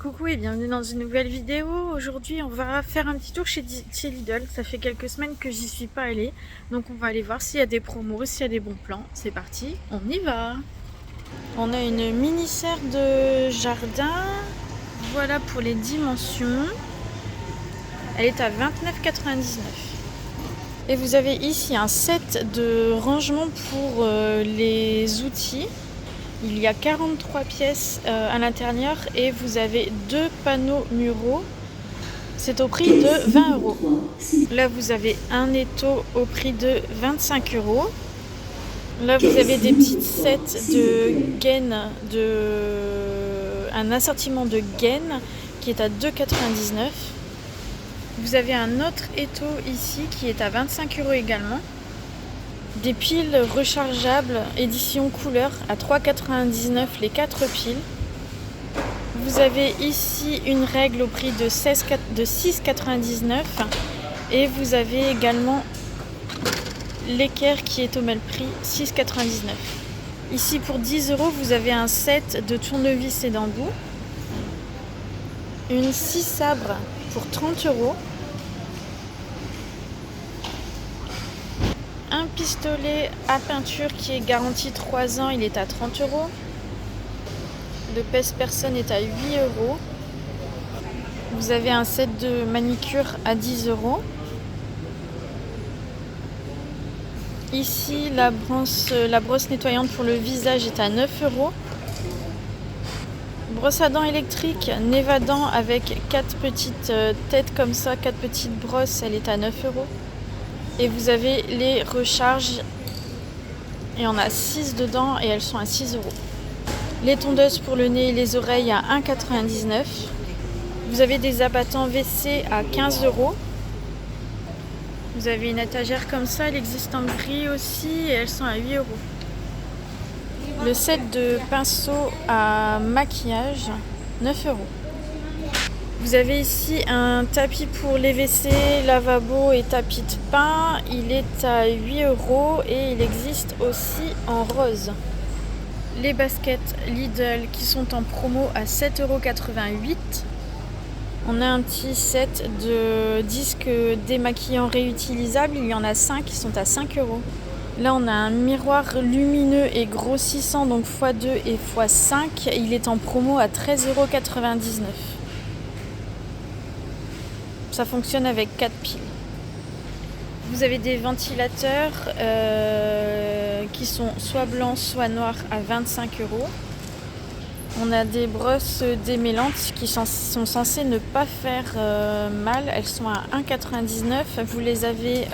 Coucou et bienvenue dans une nouvelle vidéo. Aujourd'hui on va faire un petit tour chez Lidl. Ça fait quelques semaines que j'y suis pas allée. Donc on va aller voir s'il y a des promos, s'il y a des bons plans. C'est parti, on y va. On a une mini serre de jardin. Voilà pour les dimensions. Elle est à 29,99 €. Et vous avez ici un set de rangement pour les outils. Il y a 43 pièces à l'intérieur et vous avez 2 panneaux muraux. C'est au prix de 20 €. Là, vous avez un étau au prix de 25 €. Là, vous avez des petites sets de gaines, un assortiment de gaines qui est à 2,99 €. Vous avez un autre étau ici qui est à 25 € également. Des piles rechargeables édition couleur à 3,99 € les 4 piles. Vous avez ici une règle au prix de 6,99 € et vous avez également l'équerre qui est au même prix, 6,99 €. Ici pour 10 € vous avez un set de tournevis et d'embouts, une scie sabre pour 30 €. Un pistolet à peinture qui est garanti 3 ans, il est à 30 €. Le pèse-personne est à 8 €. Vous avez un set de manicure à 10 €. Ici, la brosse nettoyante pour le visage est à 9 €. Brosse à dents électrique Nevadent avec 4 petites têtes comme ça, 4 petites brosses, elle est à 9 €. Et vous avez les recharges, et on a 6 dedans et elles sont à 6 €. Les tondeuses pour le nez et les oreilles à 1,99 €. Vous avez des abattants WC à 15 €. Vous avez une étagère comme ça, elle existe en gris aussi et elles sont à 8 €. Le set de pinceaux à maquillage, 9 €. Vous avez ici un tapis pour les WC, lavabo et tapis de bain. Il est à 8 € et il existe aussi en rose. Les baskets Lidl qui sont en promo à 7,88 €. On a un petit set de disques démaquillants réutilisables. Il y en a 5 qui sont à 5 €. Là, on a un miroir lumineux et grossissant, donc x2 et x5. Il est en promo à 13,99 €. Ça fonctionne avec 4 piles. Vous avez des ventilateurs qui sont soit blancs, soit noirs à 25 €. On a des brosses démêlantes qui sont censées ne pas faire mal. Elles sont à 1,99 €. Vous les avez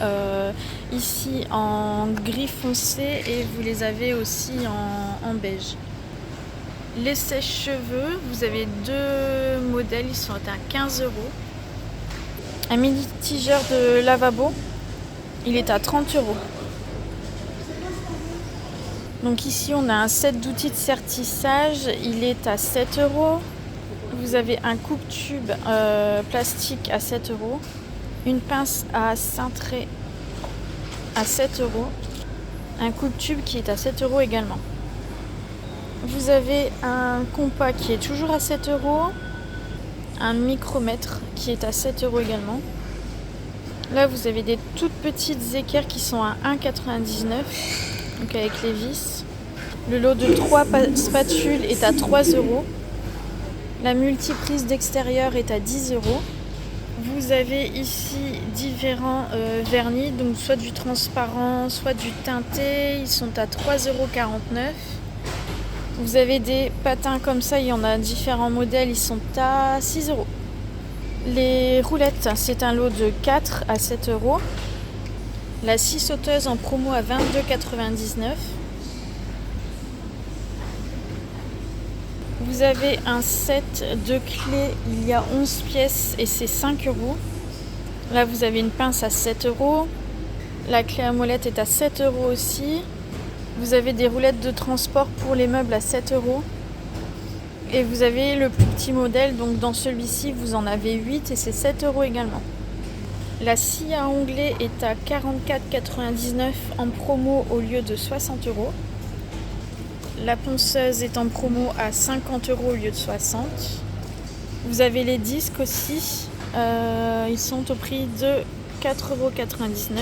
ici en gris foncé et vous les avez aussi en beige. Les sèche-cheveux, vous avez 2 modèles, ils sont à 15 €. Un mini tigeur de lavabo, il est à 30 €. Donc ici on a un set d'outils de sertissage, il est à 7 €. Vous avez un coupe-tube plastique à 7 €. Une pince à cintrer à 7 €. Un coupe-tube qui est à 7 € également. Vous avez un compas qui est toujours à 7 €. Un micromètre qui est à 7 € également. Là vous avez des toutes petites équerres qui sont à 1,99 €, donc avec les vis. Le lot de 3 spatules est à 3 €. La multiprise d'extérieur est à 10 €. Vous avez ici différents vernis, donc soit du transparent, soit du teinté. Ils sont à 3,49 €. Vous avez des patins comme ça, il y en a différents modèles, ils sont à 6 €. Les roulettes, c'est un lot de 4 à 7 €. La scie sauteuse en promo à 22,99 €. Vous avez un set de clés, il y a 11 pièces et c'est 5 €. Là vous avez une pince à 7 €. La clé à molette est à 7 € aussi. Vous avez des roulettes de transport pour les meubles à 7 €. Et vous avez le plus petit modèle, donc dans celui-ci vous en avez 8 et c'est 7 € également. La scie à onglet est à 44,99 € en promo au lieu de 60 €. La ponceuse est en promo à 50 € au lieu de 60. Vous avez les disques aussi. Ils sont au prix de 4,99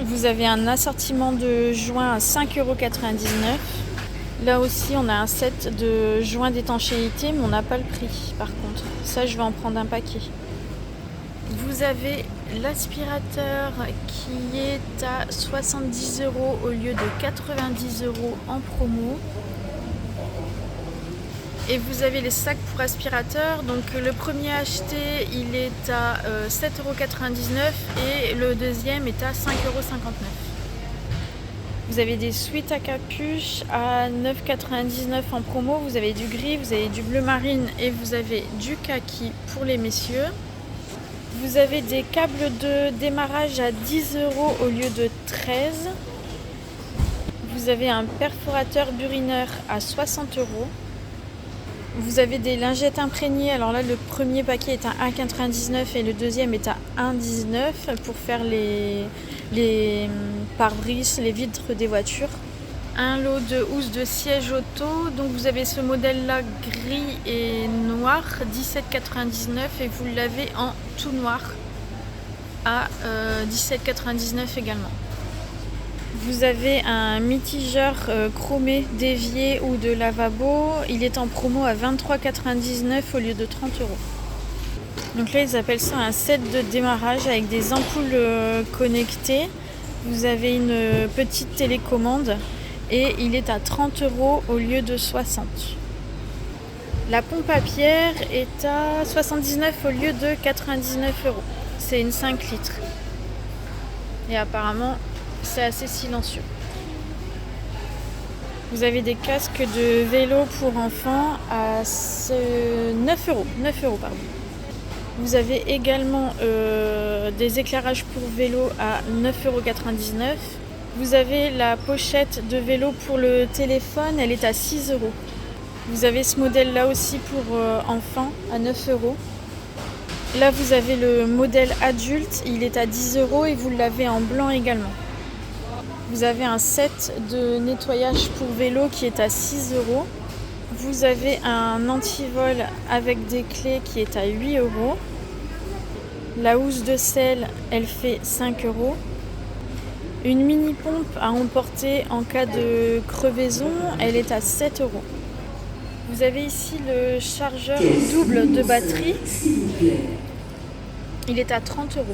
€. Vous avez un assortiment de joints à 5,99 €. Là aussi, on a un set de joints d'étanchéité, mais on n'a pas le prix par contre. Ça, je vais en prendre un paquet. Vous avez l'aspirateur qui est à 70 € au lieu de 90 € en promo. Et vous avez les sacs pour aspirateur. Donc le premier acheté, il est à 7,99 € et le deuxième est à 5,59 €. Vous avez des suites à capuche à 9,99 € en promo. Vous avez du gris, vous avez du bleu marine et vous avez du kaki pour les messieurs. Vous avez des câbles de démarrage à 10 € au lieu de 13 €. Vous avez un perforateur burineur à 60 €. Vous avez des lingettes imprégnées. Alors là, le premier paquet est à 1,99 € et le deuxième est à 1,19 € pour faire les pare-brise, les vitres des voitures. Un lot de housses de siège auto. Donc vous avez ce modèle-là gris et noir, 17,99 € et vous l'avez en tout noir à 17,99 € également. Vous avez un mitigeur chromé d'évier ou de lavabo. Il est en promo à 23,99 € au lieu de 30 €. Donc là, ils appellent ça un set de démarrage avec des ampoules connectées. Vous avez une petite télécommande et il est à 30 € au lieu de 60 €. La pompe à pierre est à 79 € au lieu de 99 €. C'est une 5 litres. Et apparemment, c'est assez silencieux. Vous avez des casques de vélo pour enfants à 9 €. 9 €, pardon. Vous avez également des éclairages pour vélo à 9,99 €. Vous avez la pochette de vélo pour le téléphone, elle est à 6 €. Vous avez ce modèle-là aussi pour enfants à 9 €. Là, vous avez le modèle adulte, il est à 10 € et vous l'avez en blanc également. Vous avez un set de nettoyage pour vélo qui est à 6 €. Vous avez un antivol avec des clés qui est à 8 €. La housse de selle, elle fait 5 €. Une mini pompe à emporter en cas de crevaison, elle est à 7 €. Vous avez ici le chargeur double de batterie. Il est à 30 €.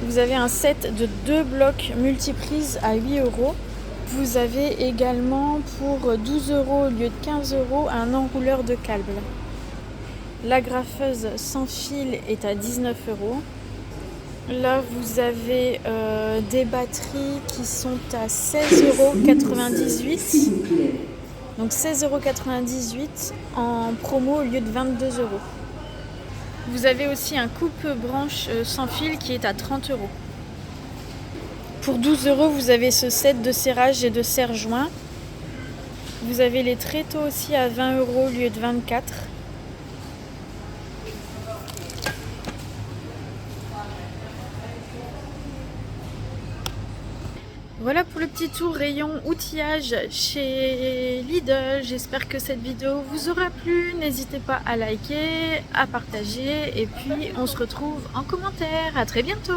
Vous avez un set de 2 blocs multiprises à 8 €. Vous avez également pour 12 € au lieu de 15 € un enrouleur de câbles. L'agrafeuse sans fil est à 19 €. Là, vous avez des batteries qui sont à 16,98 €. Donc 16,98 € en promo au lieu de 22 €. Vous avez aussi un coupe-branche sans fil qui est à 30 €. Pour 12 €, vous avez ce set de serrage et de serre-joint. Vous avez les tréteaux aussi à 20 € au lieu de 24 €. Voilà pour le petit tour rayon outillage chez Lidl. J'espère que cette vidéo vous aura plu. N'hésitez pas à liker, à partager et puis on se retrouve en commentaire. À très bientôt!